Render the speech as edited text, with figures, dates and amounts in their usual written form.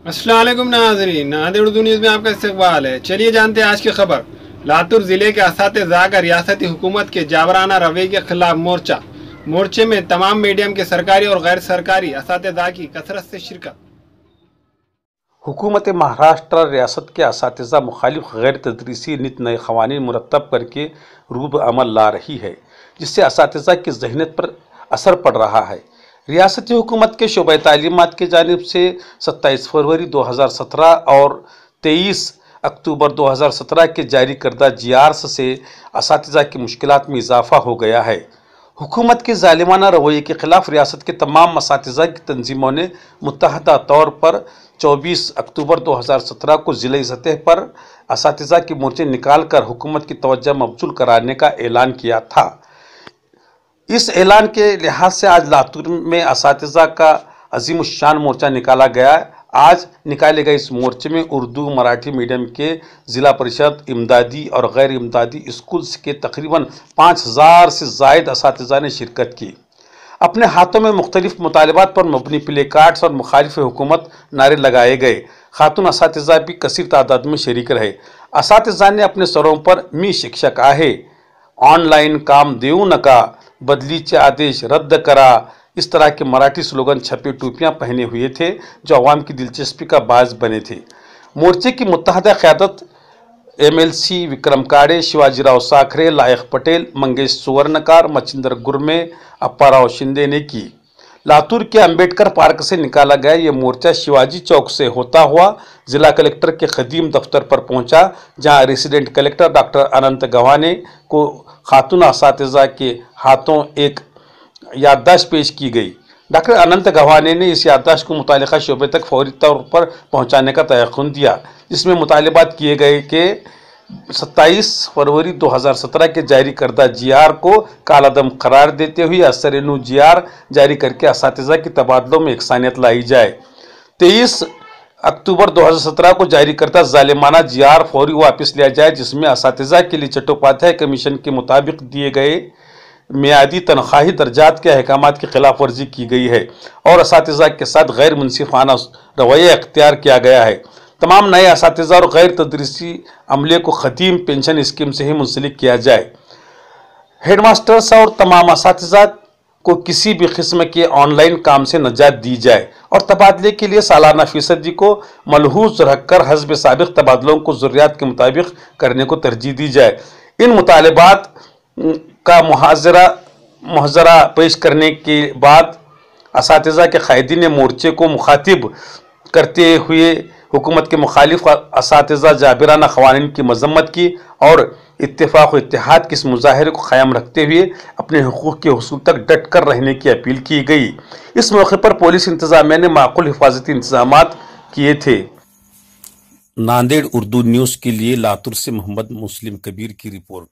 अस्सलाम वालेकुम नाज़रीन, नादेड़ उर्दू न्यूज़ में आपका इस्तकबाल है। चलिए जानते हैं आज की खबर। लातूर ज़िले के असातिज़ा का रियासती हुकूमत के जाबराना रवैये के खिलाफ मोर्चा। मोर्चे में तमाम मीडियम के सरकारी और गैर सरकारी असातिज़ा की कसरत से शिरकत। हुकूमत महाराष्ट्र रियासत के असातिज़ा मुखालिफ गैर तदरीसी नित नए क़वानीन मुरतब करके रूब अमल ला रही है, जिससे असातिज़ा की ज़हनियत पर असर पड़ रहा है। रियासती हुकूमत के शोबा तालीमात की जानिब से 27 फरवरी 2017 और 23 अक्टूबर 2017 के जारी करदा GRs से असातिज़ा की मुश्किलात में इजाफ़ा हो गया है। हुकूमत के ज़ालिमाना रवैये के ख़िलाफ़ रियासत के तमाम असातिज़ा की तंजीमों ने मुत्तहदा तौर पर 24 अक्टूबर 2017 को ज़िले सतह पर असातिज़ा के मोर्चे निकाल कर हुकूमत की तवज्जो मबज़ूल कराने का ऐलान किया था। इस ऐलान के लिहाज से आज लातूर में असातिज़ा का अजीम शान मोर्चा निकाला गया। आज निकाले गए इस मोर्चे में उर्दू मराठी मीडियम के ज़िला परिषद, इमदादी और गैर इमदादी स्कूल्स के तकरीबन 5000 से ज़ायद असातिज़ा ने शिरकत की। अपने हाथों में मुख्तलिफ मुतालबात पर मबनी प्ले कार्ड्स और मुखालिफ हुकूमत नारे लगाए गए। खातून असातिज़ा भी कसीर तादाद में शरीक रहे। असातिज़ा ने अपने सरों पर मी शिक्षक आहे, ऑनलाइन काम देऊ नका, बदलीचे आदेश रद्द करा, इस तरह के मराठी स्लोगन छपे टोपियां पहने हुए थे, जो अवाम की दिलचस्पी का बाज़ बने थे। मोर्चे की मुत्तहदा क़यादत MLC विक्रम काड़े, शिवाजीराव साखरे, लायक पटेल, मंगेश सुवर्णकार, मचिंदर गुरमे, अप्पाराव शिंदे ने की। लातूर के अंबेडकर पार्क से निकाला गया ये मोर्चा शिवाजी चौक से होता हुआ जिला कलेक्टर के खदीम दफ्तर पर पहुंचा, जहां रेसिडेंट कलेक्टर डॉक्टर अनंत गवाने को खातून असातिज़ा के हाथों एक याददाश्त पेश की गई। डॉक्टर अनंत गवाने ने इस याददाश्त को मुतालिका शोबे तक फौरी तौर पर पहुंचाने का तयक़ुन दिया, जिसमें मुतालबात किए गए कि 27 फरवरी 2017 के जारी करदा GR को कालादम करार देते हुए असर-ए-नू GR जारी करके असातिज़ा की तबादलों में एकसानियत लाई जाए। 23 अक्टूबर 2017 को जारी करदा ज़ालिमाना GR फौरी वापस लिया जाए, जिसमें असातिज़ा के लिए चट्टोपाध्याय कमीशन के मुताबिक दिए गए मियादी तनख्वाही दर्जात के अहकामात की खिलाफ वर्जी की गई है और असातिज़ा के साथ गैर मुनसिफाना रवैया अख्तियार किया गया है। तमाम नए असातिज़ा और गैर तदरीसी अमले को खदीम पेंशन स्कीम से ही मुंसलिक किया जाए। हेडमास्टर्स और तमाम असातिज़ा को किसी भी किस्म के ऑनलाइन काम से नजात दी जाए और तबादले के लिए सालाना फीसदी को मलहूज रखकर हस्ब साबिक़ तबादलों को ज़रूरियात के मुताबिक करने को तरजीह दी जाए। इन मुतालबात का मुहाज़रा पेश करने के बाद असातिज़ा के कायदीन ने मोर्चे को मुखातिब करते हुए हुकूमत के मुखालिफ असातिज़ा जाबिराना क़वानीन की मज़म्मत की और इत्तेफ़ाक़ व इत्तेहाद के इस मुज़ाहरे को क़याम रखते हुए अपने हुकूक़ के हुसूल तक डट कर रहने की अपील की गई। इस मौके पर पुलिस इंतज़ामिया ने माक़ूल हिफाजती इंतज़ामात किए थे। नांदेड़ उर्दू न्यूज़ के लिए लातूर से मोहम्मद मुस्लिम कबीर की रिपोर्ट।